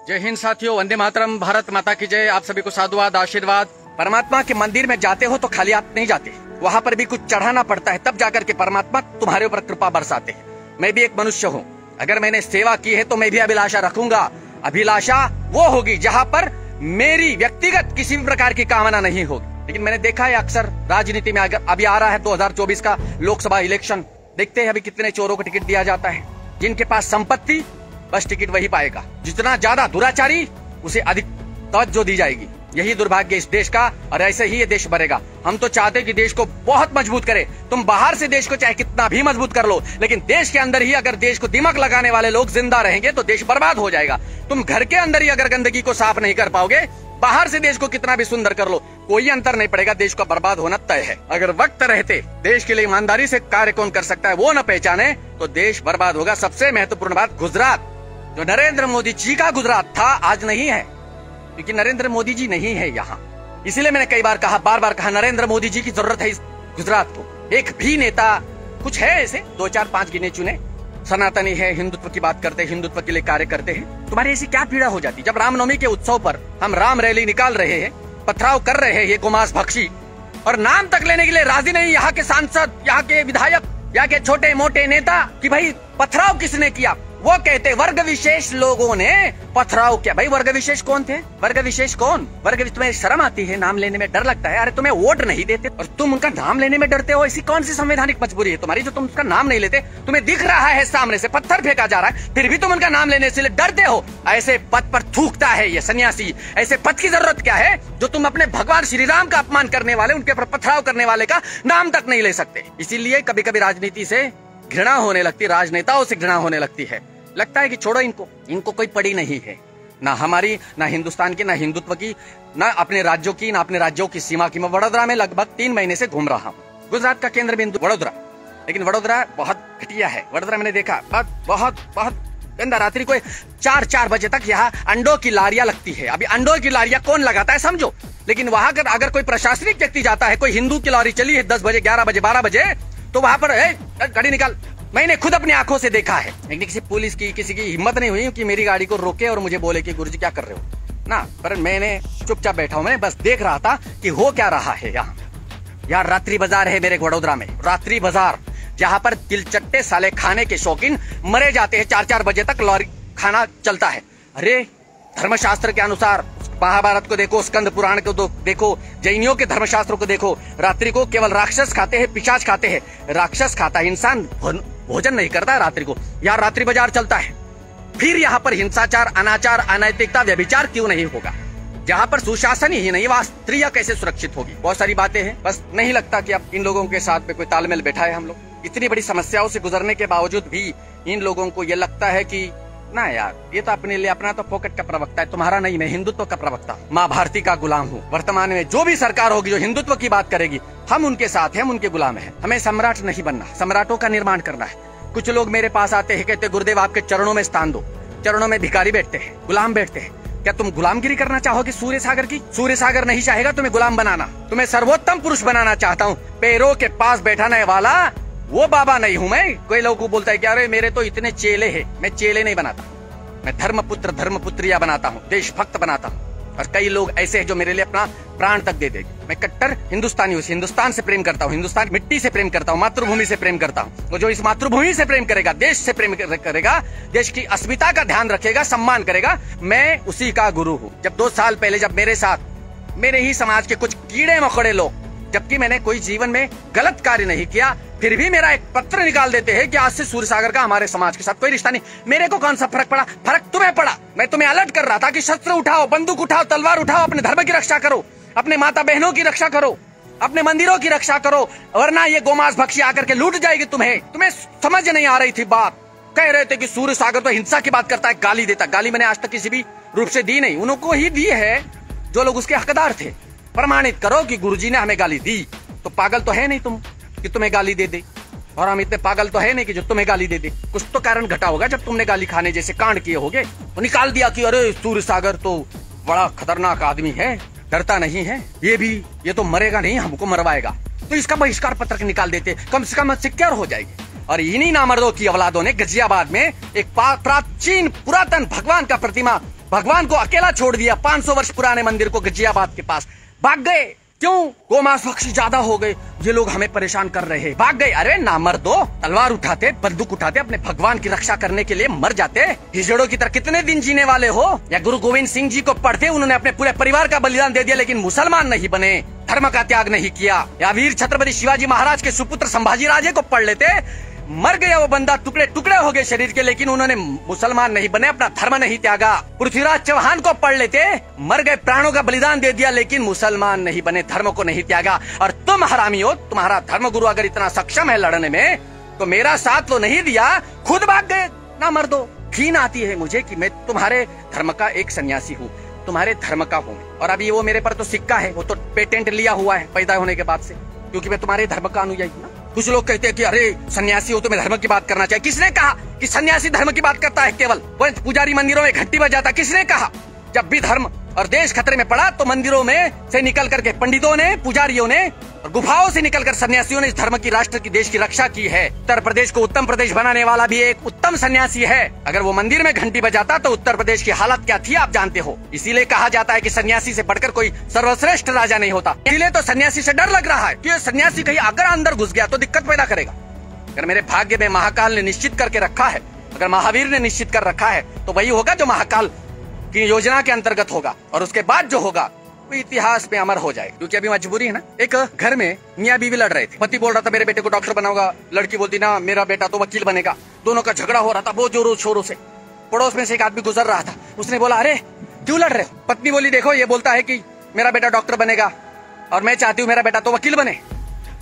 जय हिंद साथियों, वंदे मातरम, भारत माता की जय। आप सभी को साधुवाद, आशीर्वाद। परमात्मा के मंदिर में जाते हो तो खाली हाथ नहीं जाते, वहाँ पर भी कुछ चढ़ाना पड़ता है, तब जाकर के परमात्मा तुम्हारे ऊपर कृपा बरसाते हैं। मैं भी एक मनुष्य हूँ, अगर मैंने सेवा की है तो मैं भी अभिलाषा रखूंगा। अभिलाषा वो होगी जहाँ पर मेरी व्यक्तिगत किसी भी प्रकार की कामना नहीं होगी। लेकिन मैंने देखा है अक्सर राजनीति में, अगर अभी आ रहा है 2024 का लोकसभा इलेक्शन, देखते हैं अभी कितने चोरों को टिकट दिया जाता है। जिनके पास संपत्ति, बस टिकट वही पाएगा। जितना ज्यादा दुराचारी, उसे अधिक तवज्जो दी जाएगी। यही दुर्भाग्य इस देश का, और ऐसे ही ये देश बढ़ेगा। हम तो चाहते हैं कि देश को बहुत मजबूत करे। तुम बाहर से देश को चाहे कितना भी मजबूत कर लो, लेकिन देश के अंदर ही अगर देश को दिमाग लगाने वाले लोग जिंदा रहेंगे तो देश बर्बाद हो जाएगा। तुम घर के अंदर ही अगर गंदगी को साफ नहीं कर पाओगे, बाहर से देश को कितना भी सुंदर कर लो, कोई अंतर नहीं पड़ेगा। देश का बर्बाद होना तय है। अगर वक्त रहते देश के लिए ईमानदारी से कार्य कौन कर सकता है वो न पहचाने तो देश बर्बाद होगा। सबसे महत्वपूर्ण बात, गुजरात जो नरेंद्र मोदी जी का गुजरात था, आज नहीं है, क्योंकि नरेंद्र मोदी जी नहीं है यहाँ। इसीलिए मैंने कई बार कहा, बार बार कहा, नरेंद्र मोदी जी की जरूरत है इस गुजरात को। एक भी नेता, कुछ है ऐसे 2 4 5 गिने चुने, सनातनी है, हिंदुत्व की बात करते हैं, हिंदुत्व के लिए कार्य करते हैं। तुम्हारी ऐसी क्या पीड़ा हो जाती जब रामनवमी के उत्सव पर हम राम रैली निकाल रहे हैं, पथराव कर रहे हैं ये गोमांस भक्षी, और नाम तक लेने के लिए राजी नहीं यहाँ के सांसद, यहाँ के विधायक, यहाँ के छोटे मोटे नेता कि भाई पथराव किसने किया। वो कहते वर्ग विशेष लोगों ने पथराव किया। भाई वर्ग विशेष कौन थे? वर्ग विशेष कौन? तुम्हें शर्म आती है? नाम लेने में डर लगता है? अरे तुम्हें वोट नहीं देते और तुम उनका नाम लेने में डरते हो। ऐसी कौन सी संवैधानिक मजबूरी है तुम्हारी जो तुम उसका नाम नहीं लेते? तुम्हें दिख रहा है सामने से पत्थर फेंका जा रहा है, फिर भी तुम उनका नाम लेने से डरते हो। ऐसे पद पर थूकता है ये सन्यासी। ऐसे पद की जरूरत क्या है जो तुम अपने भगवान श्री राम का अपमान करने वाले, उनके ऊपर पथराव करने वाले का नाम तक नहीं ले सकते। इसीलिए कभी कभी राजनीति से घृणा होने लगती, राजनेताओं से घृणा होने लगती है। लगता है कि छोड़ो इनको कोई पड़ी नहीं है, ना हमारी, ना हिंदुस्तान की, ना हिंदुत्व की, ना अपने राज्यों की, ना अपने राज्यों की सीमा की। मैं वडोदरा में लगभग 3 महीने से घूम रहा हूँ। गुजरात का केंद्र बिंदु वडोदरा, लेकिन वडोदरा बहुत घटिया है। वडोदरा मैंने देखा बहुत गंदा। रात्रि को 4 बजे तक यहाँ अंडों की लारियां लगती है। अभी अंडों की लारियां कौन लगाता है समझो, लेकिन वहां अगर कोई प्रशासनिक व्यक्ति जाता है, कोई हिंदू की लॉरी चली है 10 बजे, 11 बजे, 12 बजे, तो वहां पर गाड़ी निकाल। मैंने खुद अपनी आंखों से देखा है। लेकिन किसी पुलिस की, किसी की हिम्मत नहीं हुई कि मेरी गाड़ी को रोके और मुझे बोले कि गुरुजी क्या कर रहे हो ना। पर मैंने चुपचाप बैठा हूं, मैं बस देख रहा था कि हो क्या रहा है यहाँ। यार रात्रि बाजार है मेरे वडोदरा में, रात्रि बाजार, जहाँ पर तिलचट्टे साले खाने के शौकीन मरे जाते हैं। 4 बजे तक लॉरी खाना चलता है। अरे धर्मशास्त्र के अनुसार महाभारत को देखो, स्कंद पुराण को देखो, जैनियों के धर्मशास्त्रों को देखो, रात्रि को केवल राक्षस खाते हैं, पिशाच खाते हैं। राक्षस खाता है, इंसान भोजन नहीं करता है रात्रि को। यार रात्रि बाजार चलता है। फिर यहाँ पर हिंसाचार, अनाचार, अनैतिकता, व्यभिचार क्यों नहीं होगा? जहाँ पर सुशासन ही नहीं, वहाँ स्त्रियां कैसे सुरक्षित होगी? बहुत सारी बातें हैं। बस नहीं लगता कि अब इन लोगों के साथ में कोई तालमेल बैठा है। हम लोग इतनी बड़ी समस्याओं से गुजरने के बावजूद भी इन लोगों को ये लगता है कि ना यार, ये तो अपने लिए, अपना तो पॉकेट का प्रवक्ता है, तुम्हारा नहीं, मैं हिंदुत्व का प्रवक्ता, माँ भारती का गुलाम हूँ। वर्तमान में जो भी सरकार होगी जो हिंदुत्व की बात करेगी, हम उनके साथ हैं, हम उनके गुलाम हैं। हमें सम्राट नहीं बनना, सम्राटों का निर्माण करना है। कुछ लोग मेरे पास आते हैं, कहते गुरुदेव आपके चरणों में स्थान दो। चरणों में भिखारी बैठते हैं, गुलाम बैठते हैं। क्या तुम गुलामगिरी करना चाहोगे सूर्य सागर की? सूर्य सागर नहीं चाहेगा तुम्हें गुलाम बनाना। तुम्हें सर्वोत्तम पुरुष बनाना चाहता हूँ। पैरों के पास बैठाने वाला वो बाबा नहीं हूँ मैं। कोई लोग को बोलता है कि अरे मेरे तो इतने चेले हैं। मैं चेले नहीं बनाता, मैं धर्मपुत्र, धर्मपुत्रिया बनाता हूँ, देशभक्त बनाता हूँ। और कई लोग ऐसे हैं जो मेरे लिए अपना प्राण तक दे देंगे। मैं कट्टर हिंदुस्तानी हूँ, हिंदुस्तान से प्रेम करता हूँ, हिंदुस्तान मिट्टी से प्रेम करता हूँ, मातृभूमि से प्रेम करता हूँ। और जो इस मातृभूमि से प्रेम करेगा, देश से प्रेम करेगा, देश की अस्मिता का ध्यान रखेगा, सम्मान करेगा, मैं उसी का गुरु हूँ। जब 2 साल पहले जब मेरे साथ मेरे ही समाज के कुछ कीड़े मकोड़े लोग, जबकि मैंने कोई जीवन में गलत कार्य नहीं किया, फिर भी मेरा एक पत्र निकाल देते हैं कि आज से सूर्य सागर का हमारे समाज के साथ कोई रिश्ता नहीं। मेरे को कौन सा फर्क पड़ा? फर्क तुम्हें पड़ा। मैं तुम्हें अलर्ट कर रहा था कि शस्त्र उठाओ, बंदूक उठाओ, तलवार उठाओ, अपने धर्म की रक्षा करो, अपने माता बहनों की रक्षा करो, अपने मंदिरों की रक्षा करो, वरना ये गोमांस भक्षी आकर के लूट जाएगी तुम्हें समझ नहीं आ रही थी बात। कह रहे थे कि सूर्य सागर तो हिंसा की बात करता है, गाली देता। गाली मैंने आज तक किसी भी रूप से दी नहीं, उनको ही दी है जो लोग उसके हकदार थे। प्रमाणित करो कि गुरुजी ने हमें गाली दी। तो पागल तो है नहीं तुम कि तुम्हें गाली दे दे, और हम इतने पागल तो है नहीं कि जो तुम्हें गाली दे दे। कुछ तो कारण घटा होगा जब तुमने गाली खाने जैसे कांड किए होगे, तो निकाल दिया कि अरे सूर्य सागर तो बड़ा खतरनाक आदमी है, डरता नहीं है, ये तो मरेगा नहीं, हमको मरवाएगा। तो इसका बहिष्कार पत्र निकाल देते, कम से कम सिक्योर हो जाएगी। और इन्हीं नामर्दों की औलादों ने गाजियाबाद में एक प्राचीन पुरातन भगवान का प्रतिमा भगवान को अकेला छोड़ दिया। 500 वर्ष पुराने मंदिर को गाजियाबाद के पास भाग गए। क्यों? गोमांस भक्षी ज्यादा हो गए, ये लोग हमें परेशान कर रहे हैं, भाग गए। अरे ना मर्दो, तलवार उठाते, बंदूक उठाते, अपने भगवान की रक्षा करने के लिए मर जाते। हिजड़ों की तरह कितने दिन जीने वाले हो? या गुरु गोविंद सिंह जी को पढ़ते, उन्होंने अपने पूरे परिवार का बलिदान दे दिया, लेकिन मुसलमान नहीं बने, धर्म का त्याग नहीं किया। या वीर छत्रपति शिवाजी महाराज के सुपुत्र संभाजी राजे को पढ़ लेते, मर गया वो बंदा, टुकड़े टुकड़े हो गए शरीर के, लेकिन उन्होंने मुसलमान नहीं बने, अपना धर्म नहीं त्यागा। पृथ्वीराज चौहान को पढ़ लेते, मर गए, प्राणों का बलिदान दे दिया, लेकिन मुसलमान नहीं बने, धर्म को नहीं त्यागा। और तुम हरामी हो, तुम्हारा धर्म गुरु अगर इतना सक्षम है लड़ने में, तो मेरा साथ तो नहीं दिया, खुद भाग गए। ना मर्दो, घिन आती है मुझे कि मैं तुम्हारे धर्म का एक सन्यासी हूँ, तुम्हारे धर्म का हूँ। और अभी वो मेरे पर तो सिक्का है, वो तो पेटेंट लिया हुआ है पैदा होने के बाद से, क्योंकि मैं तुम्हारे धर्म का अनुयायी हूँ। कुछ लोग कहते हैं कि अरे सन्यासी हो, तुम्हें धर्म की बात करना चाहिए। किसने कहा कि सन्यासी धर्म की बात करता है? केवल वो पुजारी मंदिरों में घंटी बजाता, किसने कहा? जब भी धर्म और देश खतरे में पड़ा तो मंदिरों में से निकल करके पंडितों ने, पुजारियों ने और गुफाओं से निकलकर सन्यासियों ने इस धर्म की, राष्ट्र की, देश की रक्षा की है। उत्तर प्रदेश को उत्तम प्रदेश बनाने वाला भी एक उत्तम सन्यासी है। अगर वो मंदिर में घंटी बजाता तो उत्तर प्रदेश की हालत क्या थी आप जानते हो। इसीलिए कहा जाता है कि सन्यासी से बढ़कर कोई सर्वश्रेष्ठ राजा नहीं होता। इसीलिए तो सन्यासी से डर लग रहा है कि सन्यासी कहीं अगर अंदर घुस गया तो दिक्कत पैदा करेगा। अगर मेरे भाग्य में महाकाल ने निश्चित करके रखा है, अगर महावीर ने निश्चित कर रखा है, तो वही होगा जो महाकाल की योजना के अंतर्गत होगा, और उसके बाद जो होगा वो इतिहास में अमर हो जाएगा। क्योंकि अभी मजबूरी है ना। एक घर में मियाँ बीवी लड़ रहे थे, पति बोल रहा था मेरे बेटे को डॉक्टर बनाऊंगा, लड़की बोलती ना मेरा बेटा तो वकील बनेगा। दोनों का झगड़ा हो रहा था बहुत जोरों शोरों से। पड़ोस में से एक आदमी गुजर रहा था, उसने बोला अरे क्यों लड़ रहे हो? पत्नी बोली देखो ये बोलता है कि मेरा बेटा डॉक्टर बनेगा और मैं चाहती हूँ मेरा बेटा तो वकील बने।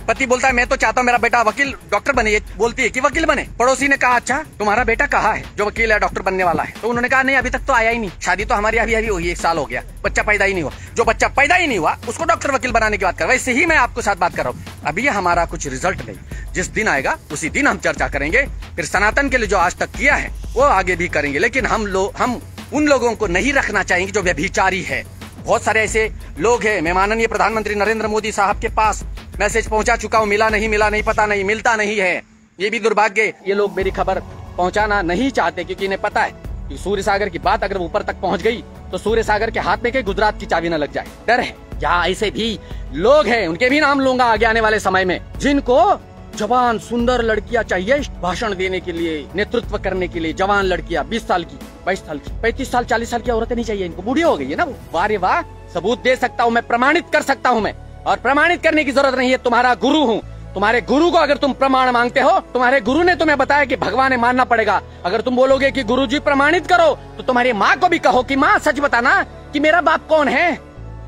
पति बोलता है मैं तो चाहता हूँ मेरा बेटा वकील डॉक्टर बने, ये बोलती है कि वकील बने। पड़ोसी ने कहा अच्छा तुम्हारा बेटा कहाँ है जो वकील है डॉक्टर बनने वाला है? तो उन्होंने कहा नहीं अभी तक तो आया ही नहीं, शादी तो हमारी अभी हुई, 1 साल हो गया, बच्चा पैदा ही नहीं हुआ। जो बच्चा पैदा ही नहीं हुआ उसको डॉक्टर वकील बनाने की बात कर, वैसे ही मैं आपको साथ बात कर रहा हूँ। अभी हमारा कुछ रिजल्ट नहीं, जिस दिन आएगा उसी दिन हम चर्चा करेंगे। फिर सनातन के लिए जो आज तक किया है वो आगे भी करेंगे, लेकिन हम उन लोगों को नहीं रखना चाहेंगे जो व्यभिचारी है। बहुत सारे ऐसे लोग हैं। मैं माननीय प्रधानमंत्री नरेंद्र मोदी साहब के पास मैसेज पहुंचा चुका हूं, मिला नहीं, पता नहीं, मिलता नहीं है। ये भी दुर्भाग्य, ये लोग मेरी खबर पहुंचाना नहीं चाहते, क्योंकि इन्हें पता है कि सूर्य सागर की बात अगर ऊपर तक पहुंच गई तो सूर्य सागर के हाथ में के गुजरात की चाबी न लग जाए। डर है। यहाँ ऐसे भी लोग हैं, उनके भी नाम लूंगा आगे आने वाले समय में, जिनको जवान सुंदर लड़कियां चाहिए भाषण देने के लिए, नेतृत्व करने के लिए। जवान लड़कियां 20 साल की, 22 साल की, 35 साल 40 साल की औरतें नहीं चाहिए इनको, बूढ़ी हो गई है ना वो। वाह वाह, सबूत दे सकता हूँ मैं, प्रमाणित कर सकता हूँ मैं। और प्रमाणित करने की जरूरत नहीं है, तुम्हारा गुरु हूँ। तुम्हारे गुरु को अगर तुम प्रमाण मांगते हो, तुम्हारे गुरु ने तुम्हें बताया कि भगवान है, मानना पड़ेगा। अगर तुम बोलोगे कि गुरुजी प्रमाणित करो, तो तुम्हारी माँ को भी कहो कि माँ सच बताना कि मेरा बाप कौन है,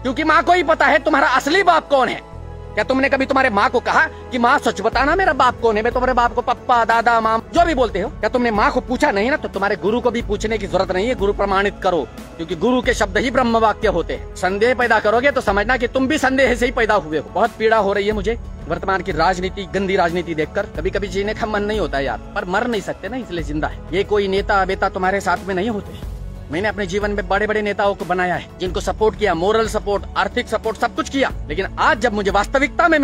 क्योंकि माँ को ही पता है तुम्हारा असली बाप कौन है। क्या तुमने कभी तुम्हारे माँ को कहा कि माँ सच बताना मेरा बाप कौन है? मैं तुम्हारे बाप को पप्पा, दादा, माम जो भी बोलते हो, क्या तुमने माँ को पूछा नहीं ना? तो तुम्हारे गुरु को भी पूछने की जरूरत नहीं है, गुरु प्रमाणित करो, क्योंकि गुरु के शब्द ही ब्रह्म वाक्य होते हैं। संदेह पैदा करोगे तो समझना कि तुम भी संदेह से ही पैदा हुए हो। बहुत पीड़ा हो रही है मुझे वर्तमान की राजनीति, गंदी राजनीति देखकर। कभी कभी जीने का मन नहीं होता यार, पर मर नहीं सकते ना, इसलिए जिंदा है। ये कोई नेता बेता तुम्हारे साथ में नहीं होते। मैंने अपने जीवन में बड़े बड़े नेताओं को बनाया है, जिनको सपोर्ट किया, मोरल सपोर्ट, आर्थिक सपोर्ट, सब कुछ किया। लेकिन आज जब मुझे वास्तविकता में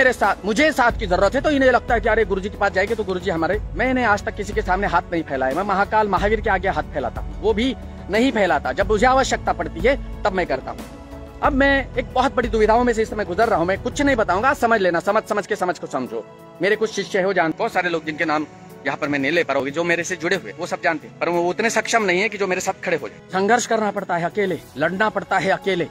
मुझे साथ की जरूरत है, तो इन्हें लगता है कि अरे गुरुजी के पास जाएंगे तो गुरुजी हमारे। मैंने आज तक किसी के सामने हाथ नहीं फैलाया। मैं महाकाल महावीर के आगे हाथ फैलाता हूँ, वो भी नहीं फैलाता। जब मुझे आवश्यकता पड़ती है तब मैं करता हूँ। अब मैं एक बहुत बड़ी दुविधाओं में से इस समय गुजर रहा हूँ। मैं कुछ नहीं बताऊंगा, समझ लेना, समझ के समझ को समझो। मेरे कुछ शिष्य हो, जान बहुत सारे लोग जिनके नाम यहाँ पर मैं नहीं ले पा रहा हूँ, जो मेरे से जुड़े हुए वो सब जानते हैं, पर वो उतने सक्षम नहीं है कि जो मेरे साथ खड़े हो जाए। संघर्ष करना पड़ता है अकेले, लड़ना पड़ता है अकेले।